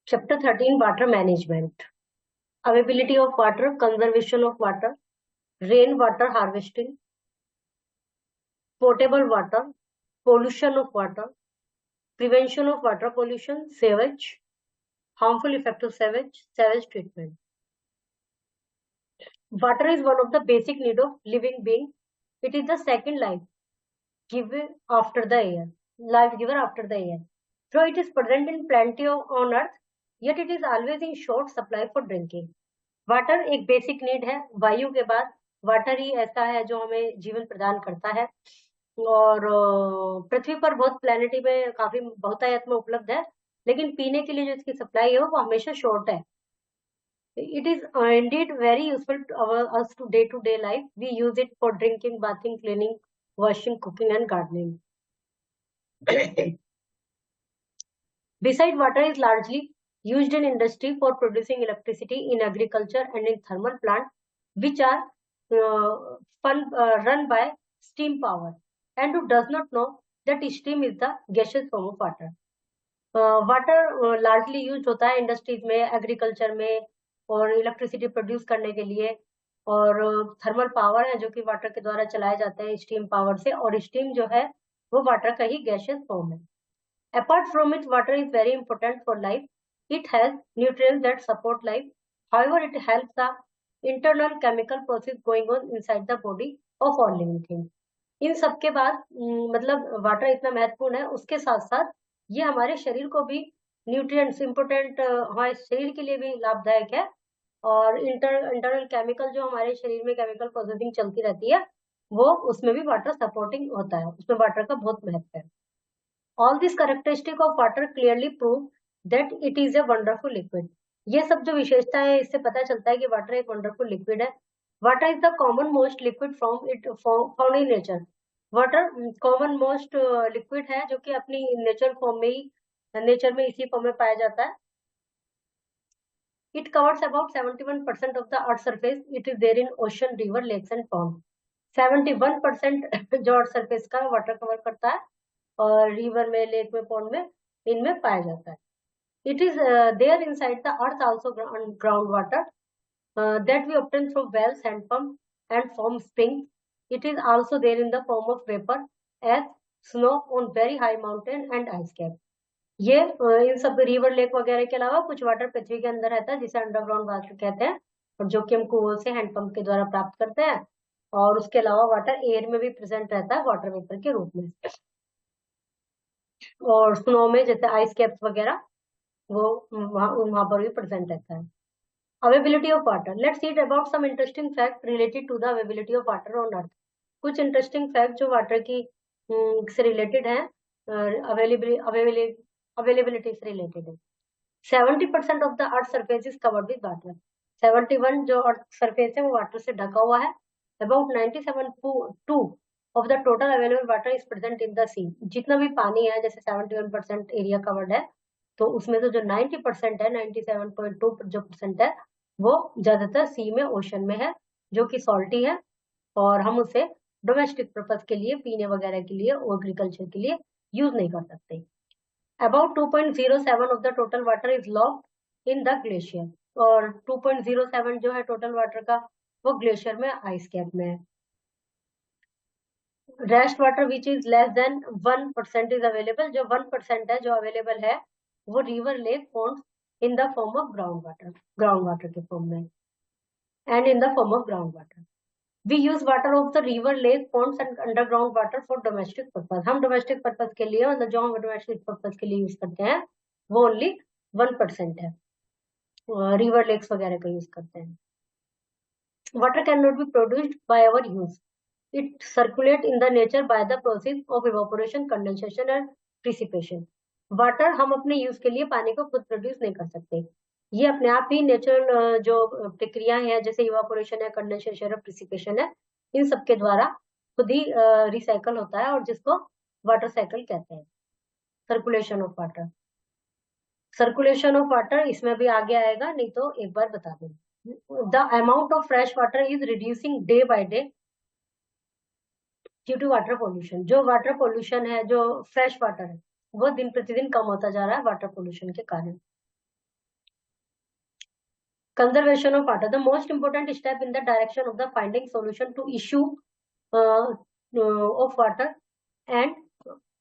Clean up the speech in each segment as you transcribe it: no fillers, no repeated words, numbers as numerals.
Chapter 13, Water Management. Availability of water, conservation of water, rain water harvesting, potable water, pollution of water, prevention of water pollution, sewage, harmful effect of sewage treatment. Water is one of the basic need of living being. It is the second life giver after the air. Life giver after the air. Though it is present in plenty on earth, yet it is always in short supply for drinking. Water एक basic need है, वायु के बाद water ही ऐसा है जो हमें जीवन प्रदान करता है और पृथ्वी पर बहुत प्लेनेटी में काफी बहुतायत में उपलब्ध है, लेकिन पीने के लिए जो इसकी सप्लाई है वो हमेशा शॉर्ट है. It is indeed very useful to us to day life. We use it for drinking, bathing, cleaning, washing, cooking and gardening. Besides, water is largely used in industry for producing electricity, in agriculture and in thermal plants, which are run by steam power. And who does not know that steam is the gaseous form of water. Water largely use होता है industries में, agriculture में और electricity produce करने के लिए, और thermal power है जो कि वाटर के द्वारा चलाए जाते हैं स्टीम पावर से, और स्टीम जो है वो वाटर का ही गैसियस फॉर्म है. Apart from it, water is very important for life. It has nutrients that support life. However, it helps the internal chemical process going on inside the body of all living things. इन सब के बाद मतलब water इतना महत्वपूर्ण है, उसके साथ साथ ये हमारे शरीर को भी न्यूट्रिएंट्स इम्पोर्टेंट, हमारे शरीर के लिए भी लाभदायक है, और इंटरनल केमिकल जो हमारे शरीर में केमिकल प्रोसेसिंग चलती रहती है वो उसमें भी वाटर सपोर्टिंग होता है, उसमें वाटर का बहुत महत्व है. All these characteristics of water clearly prove that it is a wonderful liquid. ये सब जो विशेषता है इससे पता चलता है कि वाटर एक वंडरफुल लिक्विड है. Water is the common most liquid form it found in nature. Water common most liquid है जो कि अपनी नेचर फॉर्म में ही, नेचर में इसी फॉर्म में पाया जाता है. It covers about 71% of the earth surface. It is there in ocean, river, lakes and pond. 71% जो अर्थ सरफेस का वाटर कवर करता है और रिवर में, लेक में, पॉन्ड में, इनमें पाया जाता है. It is there inside the earth also groundwater that we obtain through wells, hand pump and from springs. It is also there in the form of vapor as snow on very high mountain and ice cap. ये इन सब river, lake वगैरह के अलावा कुछ water पृथ्वी के अंदर रहता है जिसे अंडरग्राउंड वाटर कहते हैं, और जो कि हम कुओं से हैंडपंप के द्वारा प्राप्त करते हैं. और उसके अलावा वाटर एयर में भी प्रेजेंट रहता है वाटर वेपर के रूप में, और स्नो में जैसे आइस कैप्स वगैरह वो वहां पर भी प्रेजेंट रहता है. Availability of water. Let's see about some interesting fact related to the availability of water on earth. कुछ इंटरेस्टिंग फैक्ट जो वाटर की से रिलेटेड है, अवेलेबिलिटी से रिलेटेड है. 70% of the earth surface is covered with water. 71 जो earth surface है वो वाटर से ढका हुआ है. About 97.2 of the total available water is present in the sea. जितना भी पानी है, जैसे 71% एरिया कवर्ड है, तो उसमें से जो 90% है, 97.2 जो परसेंट है, वो ज्यादातर सी में, ओशन में है, जो कि सॉल्टी है, और हम उसे डोमेस्टिक पर्पज के लिए, पीने वगैरह के लिए, एग्रीकल्चर के लिए यूज नहीं कर सकते. About 2.07 of the total water is locked in the glacier. और 2.07 जो है टोटल वाटर का वो ग्लेशियर में, आइस कैप में है. Rest water which is less than 1% is available. जो 1% है जो अवेलेबल है वो river, lake, ponds in the form of ground water के फॉर्म में, and in the form of ground water. We use water of the river, lake, ponds and underground water for domestic purpose. हम domestic purpose के लिए, मतलब जो हम domestic purpose के लिए यूज करते हैं वो ओनली 1% है. रिवर, लेक्स वगैरह का यूज करते हैं. Water can not be produced by our use. It circulate in the nature by the process of evaporation, condensation and precipitation. Water हम अपने यूज के लिए पानी को खुद प्रोड्यूस नहीं कर सकते. ये अपने आप ही नेचुरल जो प्रक्रिया है, जैसे इवापोरेशन है, कंडेंसेशन है, प्रिसिपेशन है, इन सब के द्वारा खुद ही रिसाइकल होता है, और जिसको वाटर साइकिल कहते हैं. Circulation of water. Circulation of water इसमें भी आगे आएगा, नहीं तो एक बार बता दूं. The amount of fresh water is reducing day by day due to water pollution. जो वाटर पोल्यूशन है, जो फ्रेश वाटर है, वो दिन प्रतिदिन कम होता जा रहा है वाटर पोल्यूशन के कारण. Conservation of water, the most important step in the direction of the finding solution to issue of water and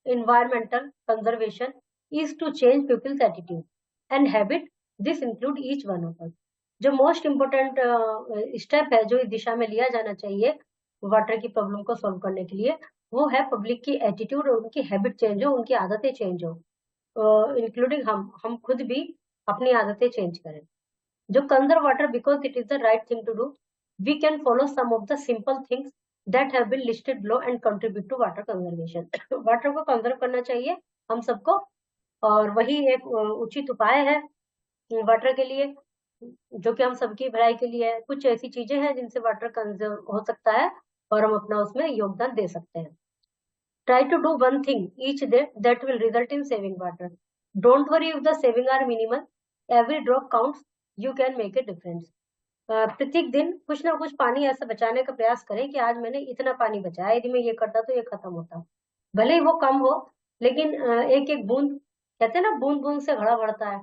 environmental conservation is to change people's attitude and habit. This include each one of us. जो most important step है जो इस दिशा में लिया जाना चाहिए water की problem को सॉल्व करने के लिए, वो है पब्लिक की एटीट्यूड और उनकी हैबिट चेंज हो, उनकी आदतें चेंज हो, इंक्लूडिंग हम खुद भी अपनी आदतें चेंज करें. जो conserve water because it is the right thing to do, we can follow some of the simple things that have been listed below and contribute to water conservation. Water को conserve करना चाहिए हम सबको, और वही एक उचित उपाय है वाटर के लिए, जो कि हम सबकी भलाई के लिए है. कुछ ऐसी चीजें हैं जिनसे वाटर कंजर्व हो सकता है और हम अपना उसमें योगदान दे सकते हैं. Try to do one thing each day that will result in saving water. Don't worry if the saving are minimal. Every drop counts. You can make a difference. प्रत्येक दिन कुछ ना कुछ पानी ऐसा बचाने का प्रयास करें कि आज मैंने इतना पानी बचाया, यदि मैं ये करता तो ये खत्म होता. भले ही वो कम हो, लेकिन एक एक बूंद, कहते हैं ना, बूंद बूंद से घड़ा भरता है.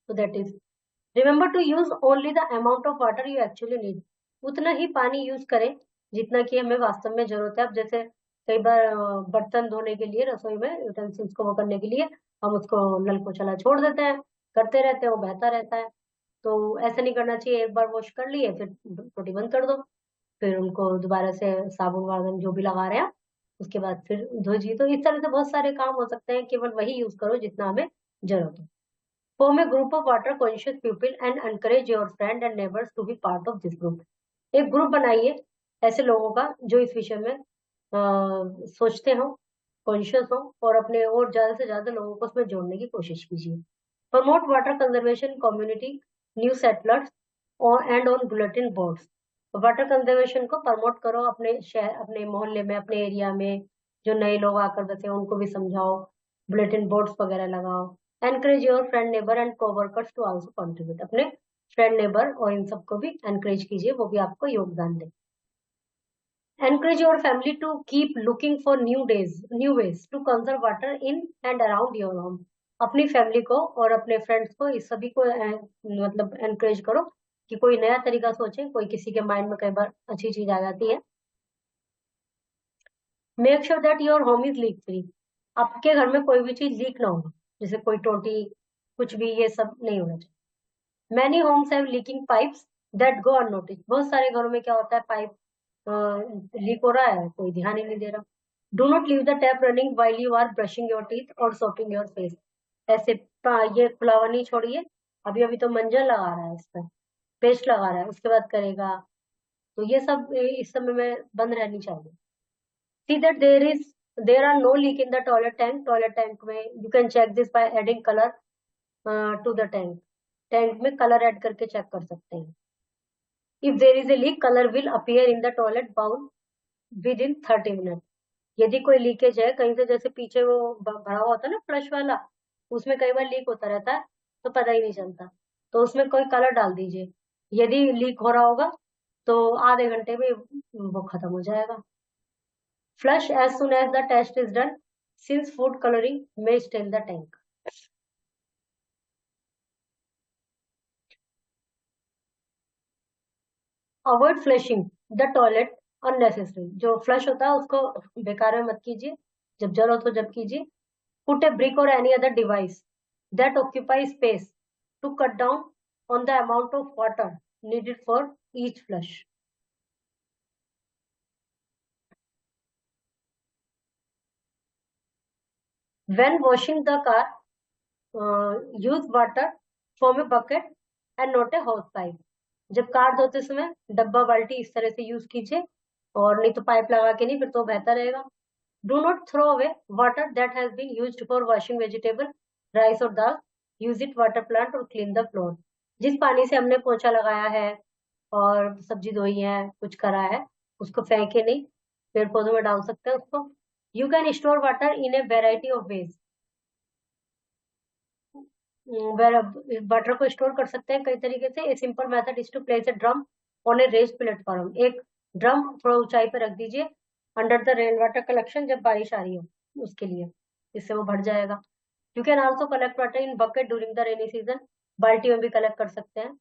So that is, remember to use only the amount of water you actually need. उतना ही पानी यूज करें जितना कि हमें वास्तव में जरूरत है. अब जैसे कई बार बर्तन धोने के लिए, रसोई में यूटेंसिल्स को वो करने के लिए हम उसको नल को चला छोड़ देते हैं, करते रहते हैं, वो बहता रहता है. तो ऐसा नहीं करना चाहिए. एक बार वॉश कर लिए फिर टोटी बंद कर दो, फिर उनको दोबारा से साबुन वाबुन जो भी लगा रहे हैं उसके बाद फिर धोजिए. तो इस तरह से बहुत सारे काम हो सकते हैं. केवल वही यूज करो जितना हमें जरूरत हो. Form a group of water conscious people and encourage your friend and neighbors to be part of this group. एक ग्रुप बनाइए ऐसे लोगों का जो इस विषय में सोचते हो, कॉन्शियस हो, और अपने और ज्यादा से ज्यादा लोगों को उसमें जोड़ने की कोशिश कीजिए. Promote water conservation community new settlers और and on bulletin boards. Water conservation को प्रमोट करो अपने शहर, अपने मोहल्ले में, अपने एरिया में जो नए लोग आकर बसे उनको भी समझाओ, बुलेटिन बोर्ड्स वगैरह लगाओ. Encourage your friend neighbour and coworkers to also contribute. अपने फ्रेंड नेबर और इन सबको भी एनकरेज कीजिए, वो भी आपको योगदान दें. Encourage your family to keep looking for new ways to conserve water in and around your home. अपनी फैमिली को और अपने फ्रेंड्स को, इस सभी को मतलब एनकरेज करो कि कोई नया तरीका सोचे. कोई किसी के माइंड में कई बार अच्छी चीज आ जाती है. Make sure that your home is leak free. आपके घर में कोई भी चीज लीक ना हो, जैसे कोई टोटी, कुछ भी, ये सब नहीं होना चाहिए. Many homes have leaking pipes that go unnoticed. बहुत सारे घरों में क्या होता है, पाइप लीक हो रहा है, कोई ध्यान ही नहीं दे रहा. Do not leave the tap running while you are brushing your teeth or soaping your face. ऐसे ये खुला हुआ नहीं छोड़िए. अभी अभी तो मंजन लगा रहा है, इस पर पेस्ट लगा रहा है, उसके बाद करेगा. तो ये सब इस समय में बंद रहनी चाहिए. See that there are no leak in the toilet tank. Toilet tank में you can check this by adding color to the tank. Tank में कलर ऐड करके चेक कर सकते हैं. If there is a leak, color will appear in the toilet bowl within 30 minutes. यदि कोई leakage है कहीं से, जैसे पीछे वो भरा हुआ होता है ना फ्लश वाला, उसमें कई बार लीक होता रहता है तो पता ही नहीं चलता, तो उसमें कोई कलर डाल दीजिए. यदि लीक हो रहा होगा तो आधे घंटे में वो खत्म हो जाएगा. Flush as soon as the test is done, since food coloring may stain the tank. Avoid flushing the toilet unnecessary. जो फ्लश होता है उसको बेकार में मत कीजिए, जब जरूरत हो जब कीजिए. Put a brick or any other device that occupies space to cut down on the amount of water needed for each flush. When washing the car, use water from a bucket and not a hose pipe. जब car धोते समय डब्बा बाल्टी इस तरह से use कीजिए, और नहीं तो पाइप लगा के नहीं, फिर तो बेहतर रहेगा. Do not throw away water that has been used for washing vegetable, rice और dal. Use it water plant और क्लीन द फ्लोर. जिस पानी से हमने पोछा लगाया है और सब्जी धोई है, कुछ करा है, उसको फेंके नहीं, पेड़ पौधों में डाल सकते हैं उसको. You can store water in a variety of ways. Water को स्टोर कर सकते हैं कई तरीके से. A simple method is to place a drum on a raised platform. एक ड्रम थोड़ा ऊंचाई पर रख दीजिए under the rain water collection, जब बारिश आ रही हो उसके लिए, इससे वो भर जाएगा. You can also collect water in bucket during the rainy season. बाल्टी में भी कलेक्ट कर सकते हैं.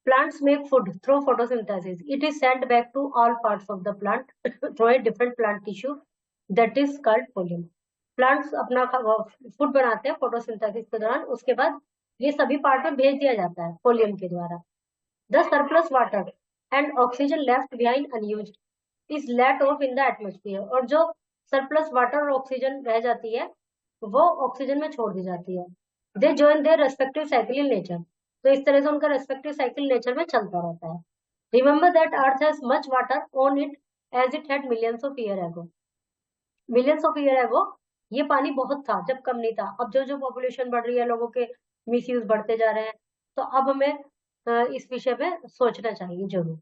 Plants make food through photosynthesis. It is sent back to all parts of the plant through a different plant tissue that is called phloem. Plants अपना food बनाते हैं photosynthesis के दौरान, उसके बाद ये सभी पार्ट में भेज दिया जाता है फोलियम के द्वारा. The surplus water and oxygen left behind unused is let off in the atmosphere. और जो सरप्लस वाटर और ऑक्सीजन रह जाती है वो ऑक्सीजन में छोड़ दी जाती है. They join their respective cycle in nature. तो इस तरह से उनका रेस्पेक्टिव साइकिल नेचर में चलता रहता है. Remember that earth has much water on it as it had millions of year ago. Millions of year ago ये पानी बहुत था जब कम नहीं था. अब जो जो पॉपुलेशन बढ़ रही है, लोगों के मिसयूज बढ़ते जा रहे हैं, तो अब हमें इस विषय में सोचना चाहिए जरूर.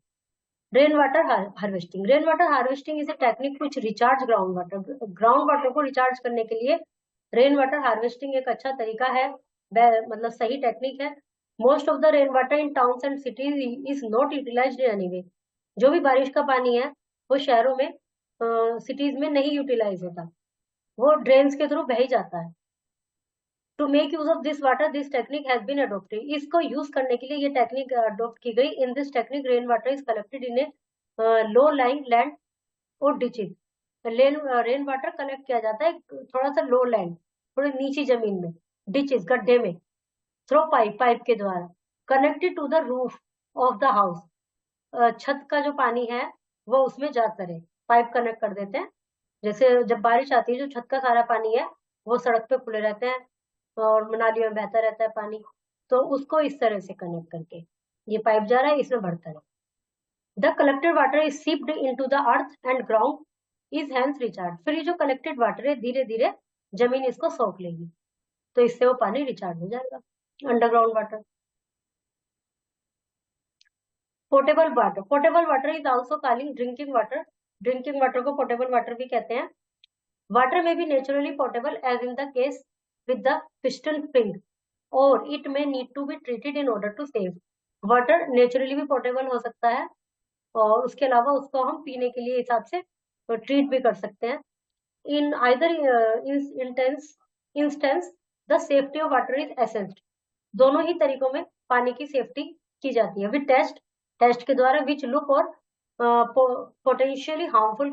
Rain water harvesting. Rain water harvesting is a technique which recharge ground water. Ground water को रिचार्ज करने के लिए रेन वाटर हार्वेस्टिंग एक अच्छा तरीका है, मतलब सही टेक्निक है. Most of the rain water in towns and cities is not utilised in any way. जो भी बारिश का पानी है वो शहरों में, सिटीज में नहीं यूटिलाइज होता, वो ड्रेन्स के थ्रू बह ही जाता है. To make use of this water this technique has been adopted. इसको यूज करने के लिए ये टेक्निक अडोप्ट की गई. In this technique rain water is collected in a low lying land or ditches. Rain water collect किया जाता है थोड़ा सा लो लैंड, थोड़ी नीची जमीन में, डिचेज गड्ढे में, थ्रो पाइप के द्वारा. Connected to the roof of the house. छत का जो पानी है वो उसमें जाता रहे, पाइप कनेक्ट कर देते हैं. जैसे जब बारिश आती है, जो छत का सारा पानी है वो सड़क पे खुले रहते हैं और नालियों में बहता रहता है पानी, तो उसको इस तरह से कनेक्ट करके ये पाइप जा रहा है, इसमें भरता है. The collected water is sipped into the earth and ground is hence recharge. फिर ये जो कलेक्टेड वाटर है धीरे धीरे जमीन इसको सोख लेगी, तो इससे वो पानी रिचार्ज हो जाएगा. Underground water. Portable water. Portable water is also calling drinking water. Drinking water को पोर्टेबल वाटर भी कहते हैं. वाटर में भी naturally portable as in the case with the piston spring, or it may need to be treated in order to save. Water naturally भी portable हो सकता है और उसके अलावा उसको हम पीने के लिए हिसाब से ट्रीट भी कर सकते हैं. In either instance the safety of water is assessed. दोनों ही तरीकों में पानी की सेफ्टी की जाती है. विद टेस्ट के द्वारा विच लुक और पोटेंशियली हार्मफुल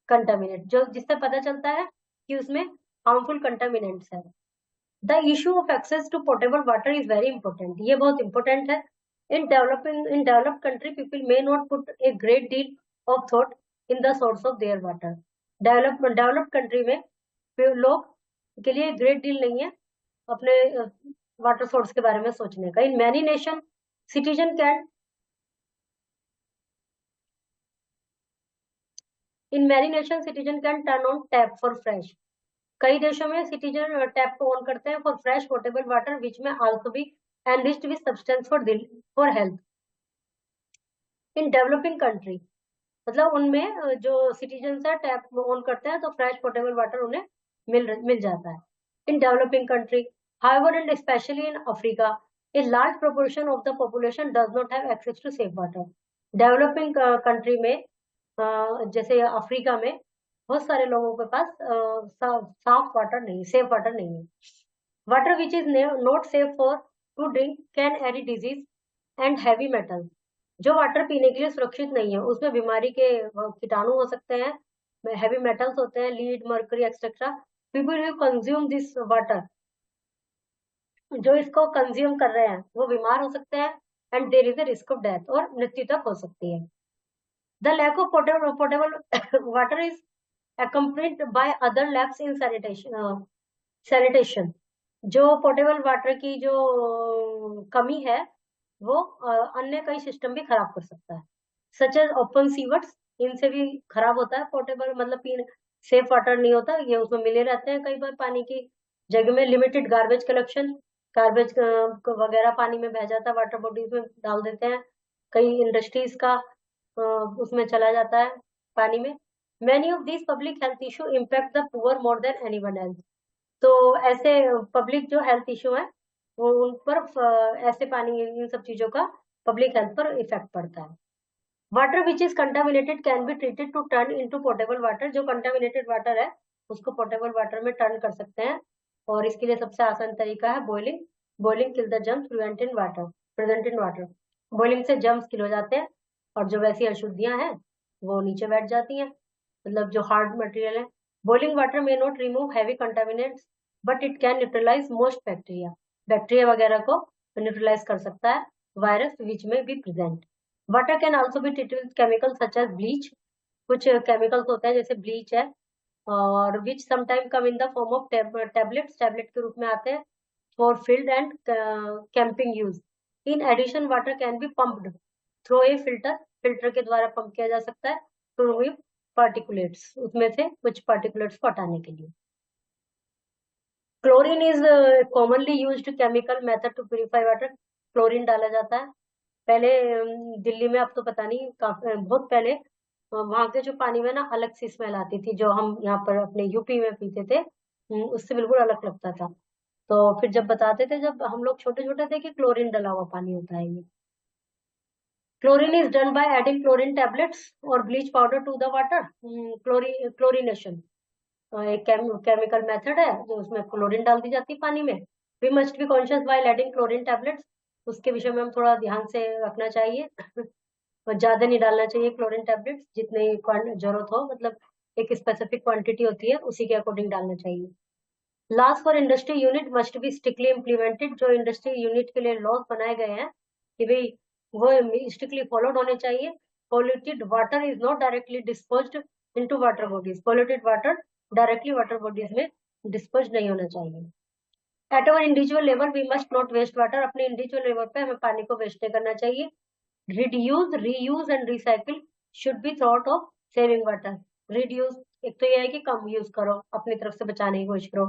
कंटामिनेट, जो जिससे पता चलता है कि उसमें हार्मफुल कंटामिनेंट्स है. The issue of access to portable water is very important. ये बहुत इंपॉर्टेंट है. In developed country people may not put a great deal of thought in the source of their water. Developed country में लोग के लिए great deal नहीं है अपने वाटर सोर्स के बारे में सोचने का. In many nation citizen can turn on tap for fresh. कई देशों में सिटीजन टैप को ऑन करते हैं for fresh portable water which may also be enriched with substance for health. In developing country, मतलब उनमें जो सिटीजन है टैप ऑन करते हैं तो फ्रेश पोर्टेबल वाटर उन्हें मिल जाता है. In developing country however and especially in Africa a large proportion of the population does not have access to safe water. Developing country में जैसे अफ्रीका में बहुत सारे लोगों के पास साफ वाटर नहीं, सेफ वाटर नहीं है. Water which is not safe for to drink can एरी डिजीज एंड हैवी मेटल. जो वाटर पीने के लिए सुरक्षित नहीं है उसमें बीमारी के कीटाणु हो सकते हैं, हैवी मेटल्स होते हैं, lead mercury etcetera. People who consume this water, जो इसको कंज्यूम कर रहे हैं वो बीमार हो सकते हैं. And there is a risk of death, और मृत्यु तक हो सकती है. The lack of portable water is accompanied by other lapse in sanitation. जो पोर्टेबल वाटर की जो कमी है वो अन्य कई सिस्टम भी खराब कर सकता है. सच एज ओपन सीवर्स, इनसे भी खराब होता है पोर्टेबल, मतलब पीने सेफ वाटर नहीं होता, ये उसमें मिले रहते हैं कई बार पानी की जगह में. लिमिटेड गार्बेज कलेक्शन, गार्बेज वगैरह पानी में बह जाता है, वाटर बॉडीज में डाल देते हैं. कई इंडस्ट्रीज का उसमें चला जाता है पानी में. Many of these public health issue impact the poor more than anyone else. तो ऐसे पब्लिक जो हेल्थ इशू है वो उन पर ऐसे पानी, इन सब चीजों का पब्लिक हेल्थ पर इफेक्ट पड़ता है. Water which is contaminated can be treated to turn into portable water. जो कंटामिनेटेड वाटर है उसको पोर्टेबल वाटर में टर्न कर सकते हैं, और इसके लिए सबसे आसान तरीका है boiling. Boiling kill the germs present in water. Boiling से जर्म्स किल हो जाते हैं और जो वैसी अशुद्धियां हैं वो नीचे बैठ जाती हैं, मतलब जो हार्ड मटेरियल है। Boiling water may not remove heavy contaminants but it can neutralise most bacteria. Bacteria वगैरह को न्यूट्रलाइज कर सकता है, virus which may be present. Water can also be treated with chemical such as bleach. कुछ chemicals होते हैं जैसे bleach है, और which sometime come in the form of tablets, tablet के रूप में आते हैं for field and camping use. In addition water can be pumped through a filter, filter के द्वारा पंप किया जा सकता है टू रिमूव पार्टिकुलेट्स, उसमें से कुछ पार्टिकुलेट्स को हटाने के लिए। Chlorine is commonly used chemical method to purify water. Chlorine डाला जाता है पहले दिल्ली में, अब तो पता नहीं, काफी बहुत पहले वहां के जो पानी में ना अलग सी स्मेल आती थी, जो हम यहाँ पर अपने यूपी में पीते थे, उससे बिल्कुल अलग लगता था। तो फिर जब बताते थे, जब हम लोग छोटे छोटे थे, कि क्लोरीन डला हुआ पानी होता है ये। Chlorine is done by adding chlorine tablets और bleach powder to the water. Chlorination एक केमिकल मेथड है जो उसमें क्लोरीन डाल दी जाती है पानी में। We must be conscious while adding chlorine tablets. उसके विषय में हम थोड़ा ध्यान से रखना चाहिए और ज्यादा नहीं डालना चाहिए क्लोरीन टैबलेट्स, जितनी जरूरत हो, मतलब एक स्पेसिफिक क्वांटिटी होती है उसी के अकॉर्डिंग डालना चाहिए। Loss for industry unit must be strictly implemented. जो इंडस्ट्री यूनिट के लिए लॉस बनाए गए हैं कि भाई वो स्ट्रिक्टली फॉलोड होने चाहिए। Polluted water is not directly disposed into water bodies. Polluted water directly water bodies में डिस्पोज नहीं होना चाहिए। At our individual level we must not waste water. अपने इंडिविजुअल लेवल पे हमें पानी को वेस्ट नहीं करना चाहिए। Reduce, reuse and recycle should be thought of saving water. Reduce एक तो ये है कि कम यूज करो, अपनी तरफ से बचाने की कोशिश करो।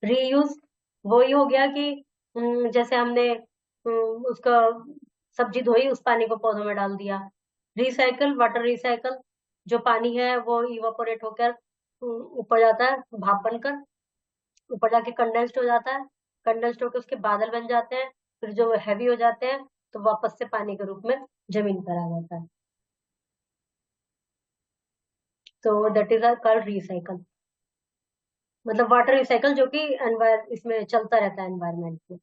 रीयूज वही हो गया कि जैसे हमने उसका सब्जी धोई, उस पानी को पौधों में डाल दिया। रिसाइकल, वाटर रिसाइकल, जो पानी है वो इवापोरेट होकर ऊपर जाता है, भाप बनकर ऊपर जाके कंडेंस्ड हो जाता है। कंडेंस्ड होकर उसके बादल बन जाते हैं, फिर जो हैवी हो जाते हैं तो वापस से पानी के रूप में जमीन पर आ जाता है। तो दैट इज कॉल्ड रिसाइकल, मतलब वाटर रिसाइकल, जो कि इसमें चलता रहता है एनवायरमेंट में।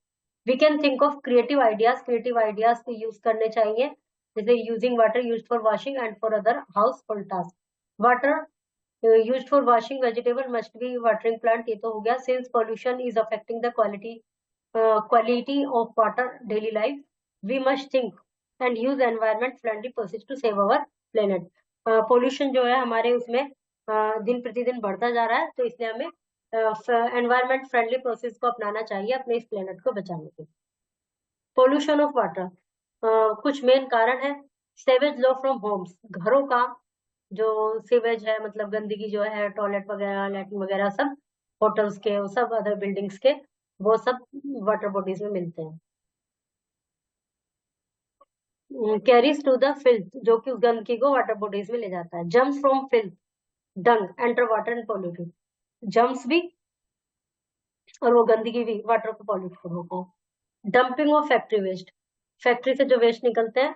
We can think of creative ideas. Creative ideas को यूज करने चाहिए, जैसे using water use for washing and for other household task. Water use for washing vegetable must be watering plant, ये तो हो गया। Since pollution is affecting the quality of water daily life, we must think and use environment friendly process to save our planet. Pollution जो है हमारे उसमें दिन प्रतिदिन बढ़ता जा रहा है, तो इसलिए हमें एनवायरमेंट फ्रेंडली प्रोसेस को अपनाना चाहिए अपने इस प्लेनेट को बचाने के। पोल्यूशन ऑफ वाटर, कुछ मेन कारण है। सेवेज लो फ्रॉम होम्स, घरों का जो सीवेज है, मतलब गंदगी जो है, टॉयलेट वगैरह, लैट्रिन वगैरह, सब होटल्स के, सब अदर बिल्डिंग्स के, वो सब वाटर बॉडीज में मिलते हैं। कैरीज टू द फिल्थ, जो कि उस गंदगी को वाटर बॉडीज में ले जाता है। Germs from filth, dung enter water and polluted. Germs भी और वो गंदगी भी वाटर को पॉल्यूट कर देते हैं। Dumping of factory waste, factory से जो वेस्ट निकलते हैं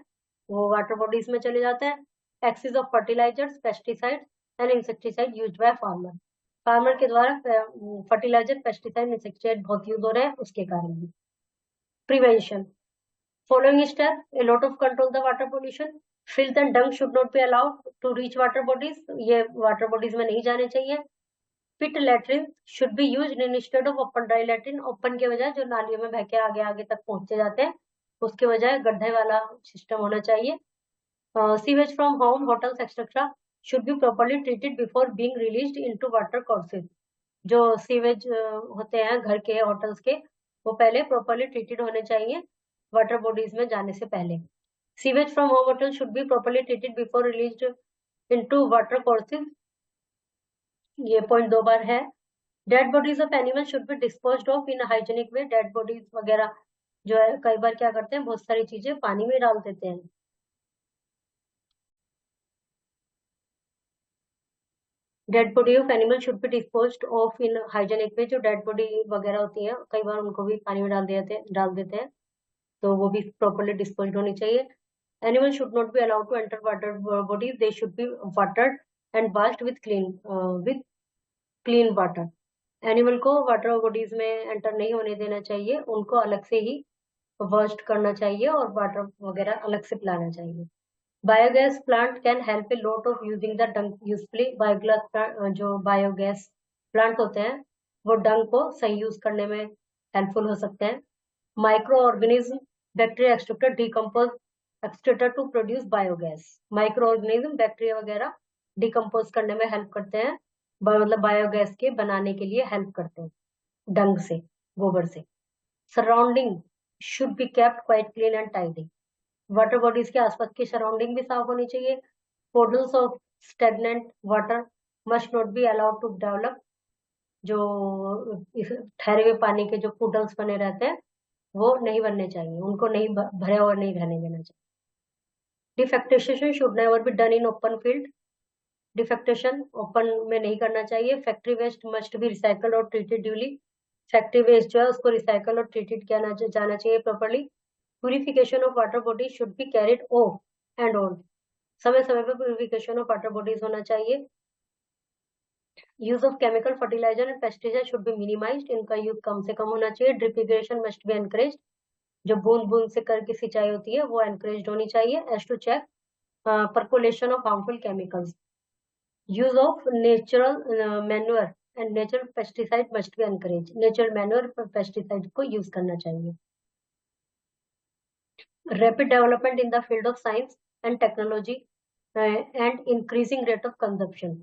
वो वाटर बॉडीज में चले जाते हैं। Excess of fertilizers, pesticide and insecticide used by farmer, farmer के द्वारा फर्टिलाइजर, पेस्टिसाइड, इंसेक्टिसाइड बहुत यूज हो रहे हैं, उसके कारण भी। Prevention, following step, a lot of control the water pollution. Filth and dung should not be allowed to reach water bodies. ये water bodies में नहीं जाने चाहिए। Pit latrine should be used instead of open dry latrine. Open के बजाय जो नालियों में बह के आगे आगे तक पहुंचते जाते हैं, उसके बजाय गड्ढे वाला सिस्टम होना चाहिए। Sewage from home, hotels, etc. should be properly treated before being released into water courses. जो सीवेज होते हैं घर के, होटल्स के, वो पहले प्रॉपरली ट्रीटेड होने चाहिए वाटर बॉडीज में जाने से पहले। Sewage from home hotel should be properly treated before released into water courses, ये पॉइंट 2 बार है। Dead bodies of animal should be disposed of in hygienic way. Dead bodies वगैरह जो है कई बार क्या करते हैं, बहुत सारी चीजें पानी में डाल देते हैं। Dead body of animal should be disposed of in hygienic way. जो डेड बॉडी वगैरह होती है कई बार उनको भी पानी में डाल देते हैं, तो वो भी प्रॉपरली डिस्पोज्ड होनी चाहिए। Animal should not be allowed to enter water bodies, they should be watered and washed with clean water. Animal को वाटर बॉडीज में एंटर नहीं होने देना चाहिए, उनको अलग से ही वर्स्ट करना चाहिए और वाटर वगैरह अलग से पिलाना चाहिए। Biogas plant can help a lot of using the dung usefully. Biogas जो बायोगैस प्लांट होते हैं वो डंग को सही यूज करने में हेल्पफुल हो सकते हैं। Micro organism bacteria extractor decompose excreta to produce biogas. Micro organism bacteria वगैरह डिकम्पोज करने में हेल्प करते हैं, मतलब बायोगैस के बनाने के लिए हेल्प करते हैं डंग से, गोबर से। Surrounding should be kept quite clean and tidy. Water bodies के आसपास की सराउंडिंग भी साफ होनी चाहिए। Puddles of stagnant water must not be allowed to develop. जो ठहरे हुए पानी के जो पुडल्स बने रहते हैं वो नहीं बनने चाहिए, उनको नहीं भरे हुए नहीं रहने देना चाहिए। Defecation should never be done in open field. Defecation open में नहीं करना चाहिए। Factory waste must be recycled और ट्रीटेड ड्यूली। फैक्ट्री वेस्ट जो है उसको रिसाइकल और ट्रीटेड किया जाना चाहिए properly. Purification of water body should be carried of and on. समय समय पर प्यूरिफिकेशन ऑफ वाटर बॉडीज होना चाहिए। Use of chemical fertiliser and pesticide should be minimised. इनका यूज कम से कम होना चाहिए। Drip irrigation must be encouraged. जो बूंद बूंद से करके सिंचाई होती है वो एनकरेज होनी चाहिए। As to check percolation of harmful chemicals. Use of natural manure and natural pesticide must be encourage. Natural manure pesticide को यूज करना चाहिए। Rapid development in the field of science and technology and increasing rate of consumption.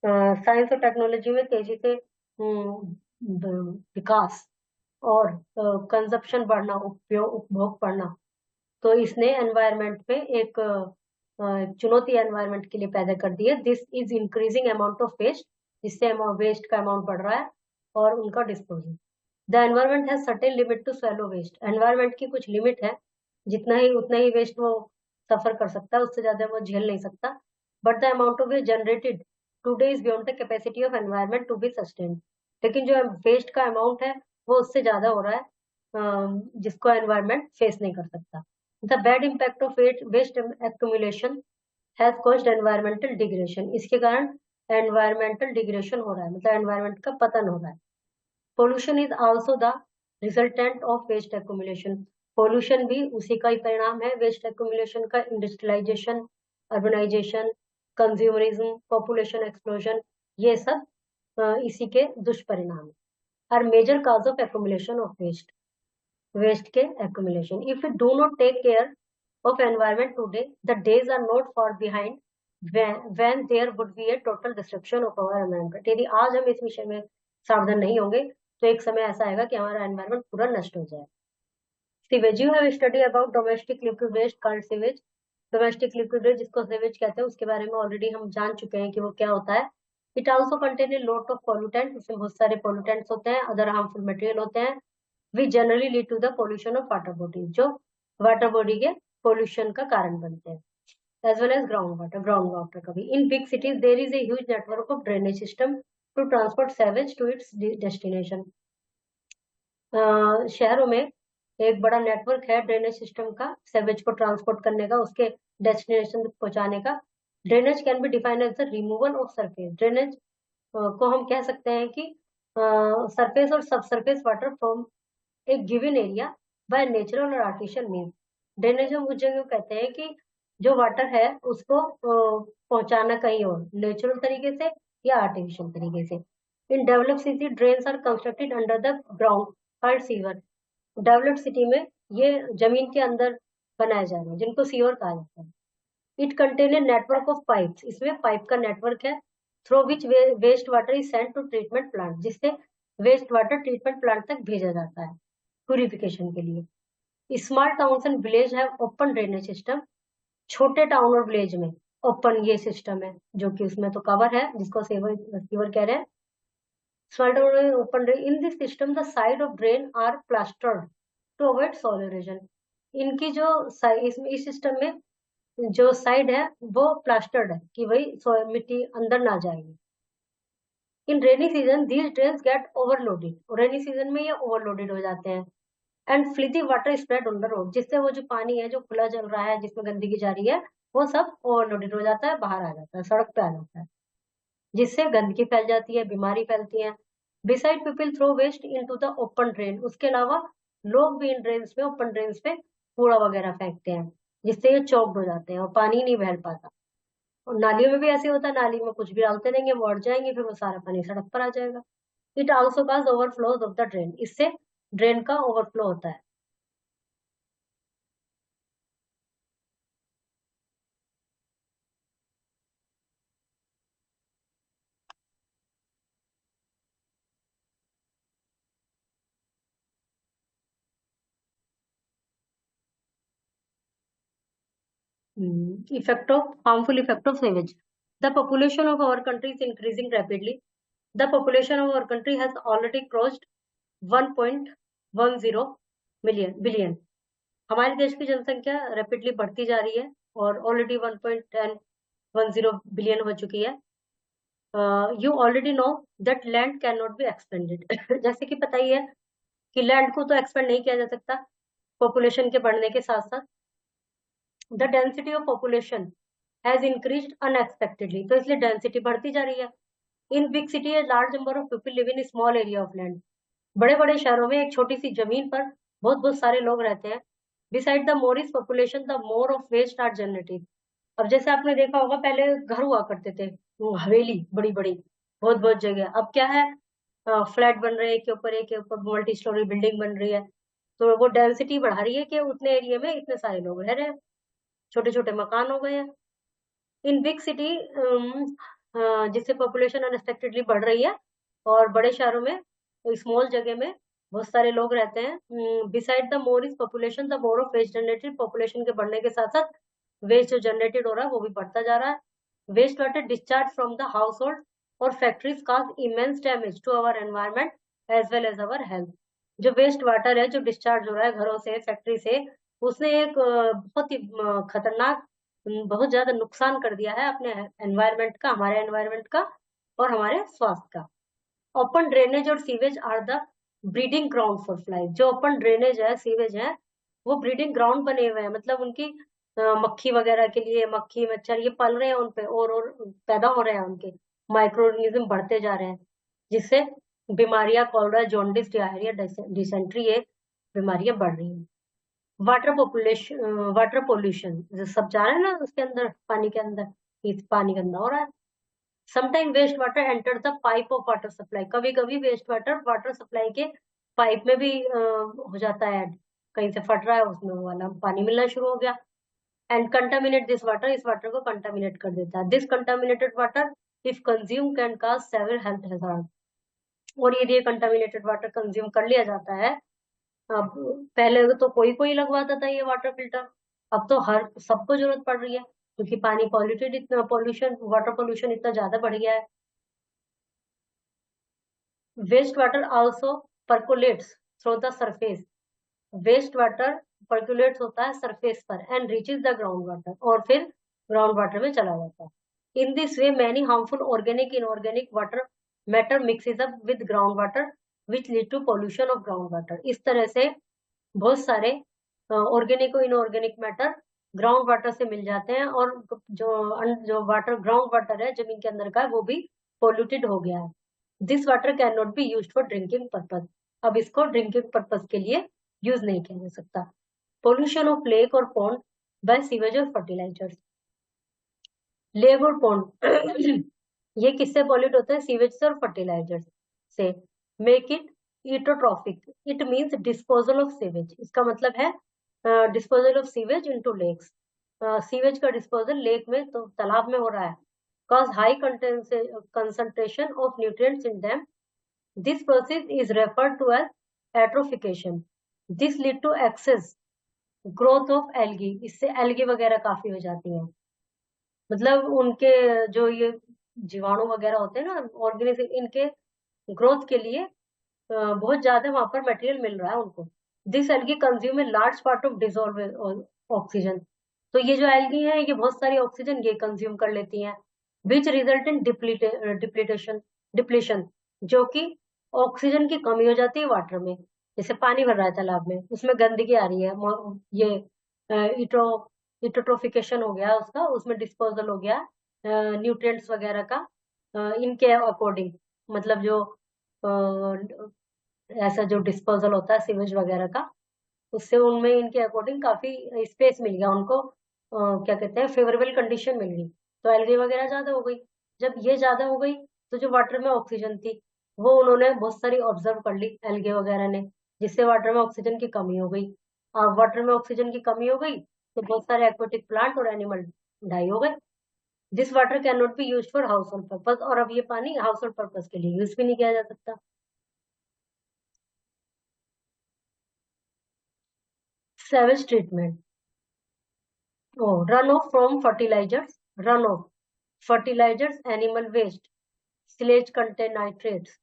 Science और technology में तेजी से विकास और consumption बढ़ना, उपभोग बढ़ना, तो इसने एनवायरनमेंट पे एक चुनौती एनवायरनमेंट के लिए पैदा कर दी है। This is increasing amount of waste, जिससे वेस्ट का अमाउंट बढ़ रहा है और उनका disposal. The environment has certain limit to swallow waste. Environment की कुछ लिमिट है, उतना ही वेस्ट वो सफर कर सकता है, उससे ज्यादा वो झेल नहीं सकता। But the amount of waste generated today is beyond the capacity of environment to be sustained. लेकिन जो वेस्ट का अमाउंट है वो उससे ज्यादा हो रहा है, जिसको एनवायरनमेंट फेस नहीं कर सकता। The bad impact of waste accumulation has caused environmental degradation. इसके कारण एनवायरमेंटल डिग्रेडेशन हो रहा है, मतलब एनवायरमेंट का पतन हो रहा है। Pollution is also the resultant of waste accumulation. Pollution भी उसी का ही परिणाम है, वेस्ट एक्यूमुलेशन का। Industrialization, urbanization, consumerism, population explosion, ये सब इसी के दुष्परिणाम है। Are major cause of accumulation of waste के accumulation. If we do not take care of environment today, the days are not far behind when there would be a total destruction of our environment. यदि आज हम इस विषय में सावधान नहीं होंगे तो एक समय ऐसा आएगा कि हमारा एनवायरमेंट पूरा नष्ट हो जाए। Sewage, you have study about domestic liquid waste called sewage. Domestic liquid waste जिसको सीवेज कहते हैं उसके बारे में ऑलरेडी हम जान चुके हैं कि वो क्या होता है। It also contain a lot of pollutant, उसमें बहुत सारे पोल्यूटेंट्स होते हैं, अदर हार्मफुल मटेरियल होते हैं। We generally lead to the pollution of water body, जो वाटर बॉडी के पोल्यूशन का कारण बनते हैं। As well as ground water का भी। In big cities there is a huge network of drainage system to transport sewage to its destination. शहरों में एक बड़ा नेटवर्क है ड्रेनेज सिस्टम का, सेवेज को ट्रांसपोर्ट करने का, उसके डेस्टिनेशन तक पहुंचाने का। Drainage can be defined as the removal of surface. Drainage को हम कह सकते हैं कि सरफेस और सब सरफेस वाटर फ्रॉम एक गिवन एरिया बाय नेचुरल और आर्टिफिशियल मीन्स। ड्रेनेज हम उस जगह कहते हैं कि जो वाटर है उसको पहुंचाना कहीं और, नेचुरल तरीके से या आर्टिफिशियल तरीके से। In developed city drains are constructed under the ground called sewer. Developed city में ये जमीन के अंदर बनाए जा रहे हैं जिनको सीवर कहा जाता है। It contain a network of pipes, इसमें पाइप का नेटवर्क है। Through which waste water is sent to treatment plant, जिससे वेस्ट वाटर ट्रीटमेंट प्लांट तक भेजा जाता है प्यूरिफिकेशन के लिए। Small towns and village have open drainage system. छोटे टाउन और विलेज में ओपन ये सिस्टम है, जो कि उसमें तो कवर है, जिसको सीवर कह रहे हैं। स्मॉल टाउन में open in this system the side of drain are plastered to avoid soil erosion. इनकी जो इस सिस्टम में जो साइड है वो प्लास्टर्ड है कि वही मिट्टी अंदर ना जाएगी। In rainy season these drains get overloaded, rainy season में ये ओवरलोडेड हो जाते हैं। And filthy water spread on the road, जिससे वो जो पानी है जो खुला चल रहा है जिसमें गंदगी जा रही है वो सब ओवरलोडेड हो जाता है, बाहर आ जाता है, सड़क पे आ जाता है, जिससे गंदगी फैल जाती है, बीमारी फैलती है। Beside people throw waste into the open drain, उसके अलावा लोग भी इन ड्रेन्स में, ओपन ड्रेन्स में कूड़ा वगैरह फेंकते हैं, जिससे ये चौक्ड हो जाते हैं और पानी नहीं बह पाता। और नालियों में भी ऐसे होता है, नाली में कुछ भी डालते रहेंगे, वो अट जाएंगे, फिर वो सारा पानी सड़क पर आ जाएगा। It also cause overflows of the drain, इससे ड्रेन का ओवरफ्लो होता है। Effect of harmful effect of sewage. The population of our country is increasing rapidly. The population of our country has already crossed 1.10 billion. हमारे देश की जनसंख्या rapidly बढ़ती जा रही है और ऑलरेडी 1.10 बिलियन हो चुकी है। You already know that land can not be expanded. जैसे कि पता ही है कि लैंड को तो एक्सपेंड नहीं किया जा सकता पॉपुलेशन के बढ़ने के साथ साथ। The density of population has increased unexpectedly, तो इसलिए डेंसिटी बढ़ती जा रही है। In big city a large number of people live in small area of land. बड़े बड़े शहरों में एक छोटी सी जमीन पर बहुत बहुत सारे लोग रहते हैं। Beside the more is population the more of waste are generated. अब जैसे आपने देखा होगा, पहले घर हुआ करते थे, वो हवेली बड़ी बड़ी बहुत बहुत जगह, अब क्या है, फ्लैट बन रहे हैं, एक के ऊपर मल्टी स्टोरी बिल्डिंग बन रही है। तो वो डेंसिटी बढ़ा रही है कि उतने एरिया में इतने सारे लोग रह रहे हैं, छोटे छोटे मकान हो गए हैं। इन बिग सिटी, जिससे पॉपुलेशन अनएक्सपेक्टेडली बढ़ रही है, और बड़े शहरों में स्मॉल जगह में बहुत सारे लोग रहते हैं। Beside the more is population the more of waste generated, population के बढ़ने के साथ साथ वेस्ट जो जनरेटेड हो रहा है वो भी बढ़ता जा रहा है। Waste water discharge from the household और factories cause immense damage to our environment as well as our health. जो वेस्ट वाटर है जो डिस्चार्ज हो रहा है घरों से, फैक्ट्री से, उसने एक बहुत ही खतरनाक, बहुत ज्यादा नुकसान कर दिया है अपने एनवायरमेंट का, हमारे एनवायरमेंट का और हमारे स्वास्थ्य का। ओपन ड्रेनेज और sewage are the breeding ground for fly. जो ओपन ड्रेनेज है, सीवेज है, वो ब्रीडिंग ग्राउंड बने हुए हैं, मतलब उनकी मक्खी वगैरह के लिए, मक्खी मच्छर ये पल रहे हैं उन पे, और पैदा हो रहे हैं, उनके माइक्रो ऑर्गेनिज्म बढ़ते जा रहे हैं, जिससे बीमारियां, कॉलरा, जॉन्डिस, डायरिया, डिसेंट्री, ये बीमारियां बढ़ रही हैं। वाटर पोल्यूशन सब जा रहे हैं ना उसके अंदर, पानी के अंदर, पानी गंदा हो रहा है। Sometime waste water enter the pipe of water supply, कभी कभी वेस्ट वाटर वाटर सप्लाई के पाइप में भी हो जाता है ऐड, कहीं से फट रहा है उसमें वो वाला पानी मिलना शुरू हो गया। एंड कंटामिनेट दिस वाटर, इस वाटर को कंटामिनेट कर देता है। This contaminated water if consume can cause several health hazard. और यदि ये कंटामिनेटेड वाटर कंज्यूम कर लिया जाता है, अब पहले तो कोई कोई लगवाता था ये वाटर फिल्टर, अब तो हर सबको जरूरत पड़ रही है, क्योंकि पानी पॉल्यूटेड, इतना पॉल्यूशन, वाटर पॉल्यूशन इतना ज्यादा बढ़ गया है। Waste water also percolates through the surface. Waste water percolates होता है सरफेस पर and reaches the ground water, और फिर ग्राउंड वाटर में चला जाता है। In this way many harmful organic inorganic water matter mixes up with ground water which lead to pollution of ground water. इस तरह से बहुत सारे ऑर्गेनिक और इनऑर्गेनिक मैटर ग्राउंड वाटर से मिल जाते हैं, और जो वाटर, ग्राउंड वाटर है जमीन के अंदर का, वो भी पोल्यूटेड हो गया है। This water can not B use for drinking purpose. अब इसको ड्रिंकिंग पर्पज के लिए यूज नहीं किया जा सकता। पोल्यूशन ऑफ लेक और पॉन्ड बाय सीवेज और फर्टिलाइजर्स। लेक और पॉन्ड ये किससे पॉल्यूट होते हैं? सीवेज से और फर्टिलाइजर्स से। Make it eutrophic, it means disposal of sewage. इसका मतलब है disposal of sewage into lakes. Sewage का डिस्पोजल लेक में, तो तालाब में हो रहा है। Cause high concentration of nutrients in them. This process is referred to as atrophication. This lead to excess growth of algae. इससे algae वगैरह काफी हो जाती हैं, मतलब उनके जो ये जीवाणु वगैरह होते हैं ना, ऑर्गेनिज्म, इनके ग्रोथ के लिए बहुत ज्यादा वहां पर मटेरियल मिल रहा है उनको। This algae consume a large part of dissolve oxygen. तो ये जो एल्गी है, ये बहुत सारी ऑक्सीजन ये कंज्यूम कर लेती हैं, विच रिजल्ट इन डिप्लीशन, जो कि ऑक्सीजन की कमी हो जाती है वाटर में। जैसे पानी भर रहा है तालाब में, उसमें गंदगी आ रही है, ये इटो इटोट्रोफिकेशन हो गया उसका, उसमें डिस्पोजल हो गया न्यूट्रिएंट्स वगैरह का, इनके अकॉर्डिंग, मतलब जो ऐसा जो डिस्पोजल होता है सीवेज वगैरह का, उससे उनमें इनके अकॉर्डिंग काफी स्पेस मिल गया उनको, क्या कहते हैं, फेवरेबल कंडीशन मिल गई, तो एल्गी वगैरह ज्यादा हो गई। जब ये ज्यादा हो गई तो जो वाटर में ऑक्सीजन थी वो उन्होंने बहुत सारी ऑब्जर्व कर ली एल्गे वगैरह ने, जिससे वाटर में ऑक्सीजन की कमी हो गई। अब वाटर में ऑक्सीजन की कमी हो गई तो बहुत सारे एक्वेटिक प्लांट और एनिमल डाई हो गए। This water can not B use for house hold purpose, और अब ये पानी हाउस होल्ड पर्पज के लिए यूज भी नहीं किया जा सकता। Sewage treatment, run off from fertilisers, run off fertilisers, animal waste, silage contain nitrates.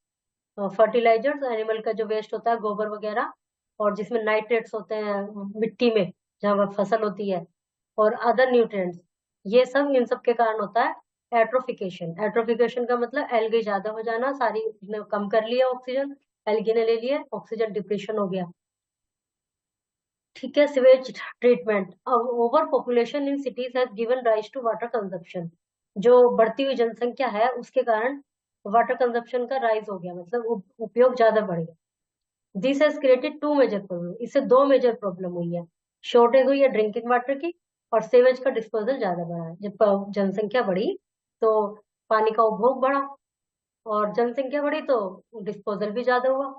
Fertilisers, animal का जो वेस्ट होता है गोबर वगैरह, और जिसमें नाइट्रेट्स होते हैं मिट्टी में जहाँ पर फसल होती है, और अदर न्यूट्रिएंट्स, ये सब इन सब के कारण होता है एट्रोफिकेशन। एट्रोफिकेशन का मतलब एल्गी ज्यादा हो जाना, सारी ने कम कर लिया ऑक्सीजन, एल्गी ने ले लिया, ऑक्सीजन डिप्लीशन हो गया। ठीक है, sewage treatment, over population in cities has given rise to water consumption. जो बढ़ती हुई जनसंख्या है उसके कारण वाटर कंजप्शन का राइज हो गया, मतलब उपयोग ज्यादा बढ़ गया। This has created two major problem, इससे दो मेजर प्रॉब्लम हुई है। शॉर्टेज हुई है ड्रिंकिंग वाटर की, और सीवेज का डिस्पोजल ज्यादा बढ़ा है। जब जनसंख्या बढ़ी तो पानी का उपभोग बढ़ा, और जनसंख्या बढ़ी तो डिस्पोजल भी ज्यादा हुआ।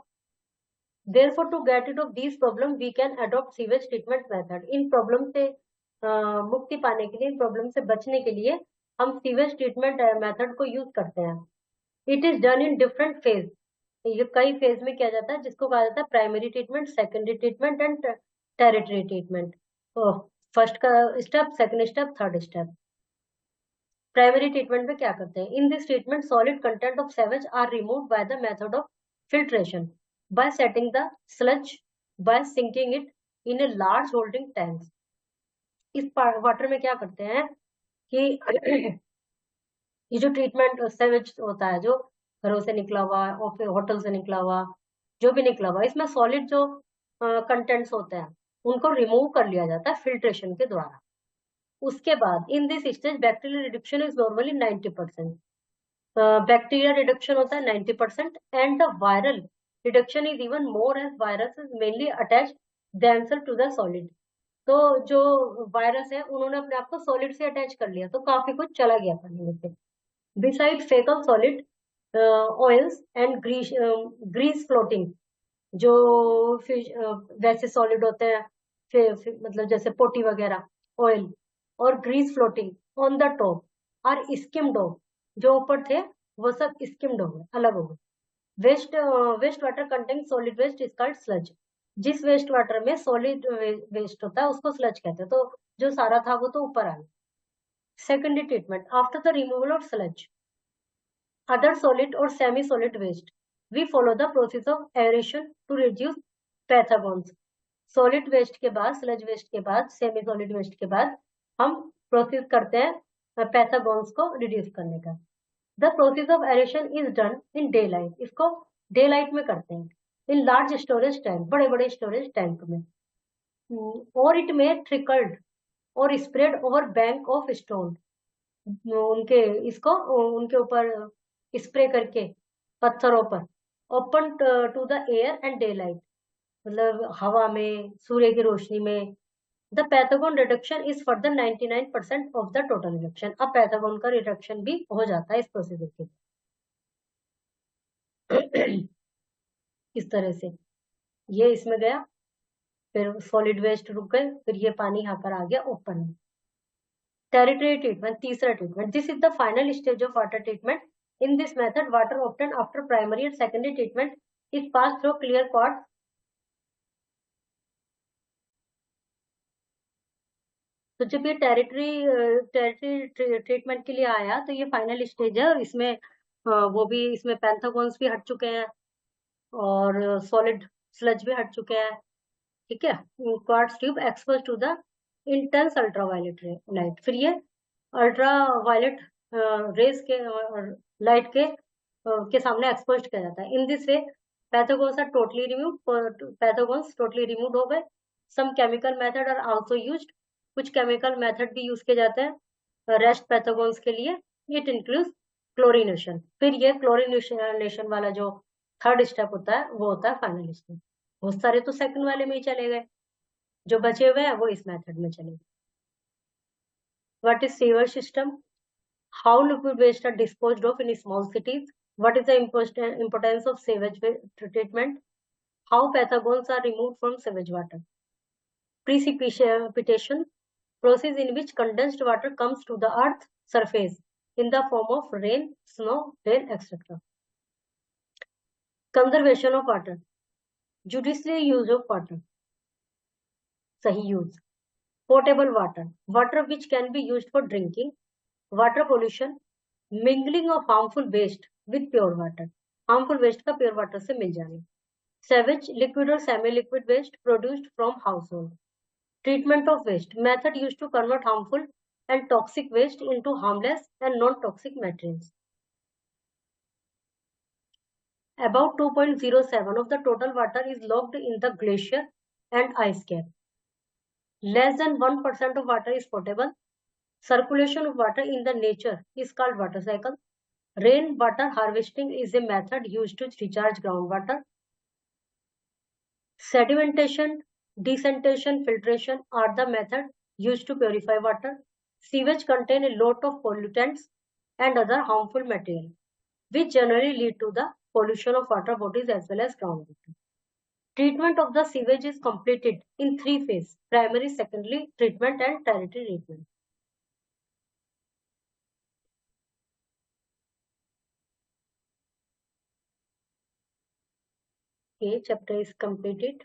Therefore, to get rid of these problems, we can adopt sewage treatment method. In problem से मुक्ति पाने के लिए, इन प्रॉब्लम से बचने के लिए हम सीवेज ट्रीटमेंट मेथड को यूज करते हैं। It is done in different phase, ये कई फेज में किया जाता है, जिसको कहा जाता है primary treatment, secondary treatment and territory treatment. First का step, second step, third step. Primary treatment में क्या करते हैं? In this treatment solid content of sewage are remove by the method of filtration, by setting the sludge, by sinking it in a large holding tank. इस water में क्या करते हैं कि ये जो ट्रीटमेंट सेवेज होता है, जो घरों से निकला हुआ और फिर होटल से निकला हुआ, जो भी निकला हुआ, इसमें सॉलिड जो कंटेंट्स होते हैं उनको रिमूव कर लिया जाता है फिल्ट्रेशन के द्वारा। उसके बाद in this stage bacterial reduction is normally 90%। Bacteria reduction होता है 90%, and the viral reduction is even more as virus is mainly attach themselves to the solid. तो जो वायरस है उन्होंने अपने आप को सॉलिड से अटैच कर लिया, तो काफी कुछ चला गया पानी में से। Beside fecal solid, oils and grease floating, जो फिश वैसे सॉलिड होते हैं, मतलब जैसे पोटी वगैरह, ऑयल और grease floating on the top और स्किम्ड ऑफ, जो ऊपर थे वो सब स्किम्ड हो गए, अलग हो गए। Waste waste water contain solid waste is called sludge. जिस वेस्ट वाटर में सॉलिड वेस्ट होता है उसको स्लज कहते हैं, तो जो सारा था वो तो ऊपर आ गया। Secondary treatment, after the removal of sludge, other solid or semi-solid waste, we follow the process of aeration to reduce pathogens. Solid waste के बाद, स्लज वेस्ट के बाद, सेमी सॉलिड वेस्ट के बाद हम प्रोसेस करते हैं पैथागोन्स को रिड्यूस करने का। The process of aeration is done in day light, इसको डे लाइट में करते हैं, इन लार्ज स्टोरेज टैंक, बड़े बड़े स्टोरेज टैंक में, और इट में ट्रिकल्ड और spread over bank of stone, उनके इसको उनके ऊपर स्प्रे करके पत्थरों पर, open to the air and daylight, मतलब हवा में, सूर्य की रोशनी में। The pathogen reduction is further 99% of the total reduction. अब पैथागोन का रिडक्शन भी हो जाता है इस प्रोसीजर के। इस तरह से ये इसमें गया, फिर सॉलिड वेस्ट रुक गए, फिर ये पानी यहाँ पर आ गया ओपन में। टेरिटरी ट्रीटमेंट, तीसरा treatment, this is the final stage of water treatment. In this method water obtain after primary and secondary treatment is pass through clear quartz. तो जब ये टेरिटरी ट्रीटमेंट के लिए आया तो ये फाइनल स्टेज है, और इसमें वो भी, इसमें पैंथागोन्स भी हट चुके हैं और सॉलिड स्लज भी हट चुके हैं। ठीक है, quartz tube expose to the intense ultraviolet light, फिर ये अल्ट्रावायलेट रेज के लाइट के सामने एक्सपोज किया जाता है। In this way pathogens are totally remove, pathogens totally remove हो गए। Some chemical method are also used, कुछ केमिकल मेथड भी यूज किए जाते हैं रेस्ट पैथोगोन्स के लिए। इट इंक्लूड्स क्लोरिनेशन, फिर ये क्लोरिनेशन वाला जो थर्ड स्टेप होता है वो होता है फाइनल स्टेप। बहुत सारे तो सेकंड वाले में ही चले गए, जो बचे हुए हैं वो इस मेथड में चले गए। What is sewer system? How liquid waste are disposed of in small cities? What is the importance of sewage treatment? How pathogens are removed from sewage water? Precipitation, process in which condensed water comes to the earth's surface in the form of rain, snow, hail, etc. Conservation of water, judicious use of water, sahi use. Potable water, water which can be used for drinking. Water pollution, mingling of harmful waste with pure water, harmful waste का pure water से मिल जाना. Sewage, liquid or semi-liquid waste produced from household. Treatment of waste, method used to convert harmful and toxic waste into harmless and non-toxic materials. About 2.07 of the total water is locked in the glacier and ice cap. Less than 1% of water is potable. Circulation of water in the nature is called water cycle. Rain water harvesting is a method used to recharge groundwater. Sedimentation, descentation, filtration are the method used to purify water. Sewage contain a lot of pollutants and other harmful material, which generally lead to the pollution of water bodies as well as groundwater. Treatment of the sewage is completed in three phases: primary, secondary treatment and tertiary treatment. Okay, chapter is completed.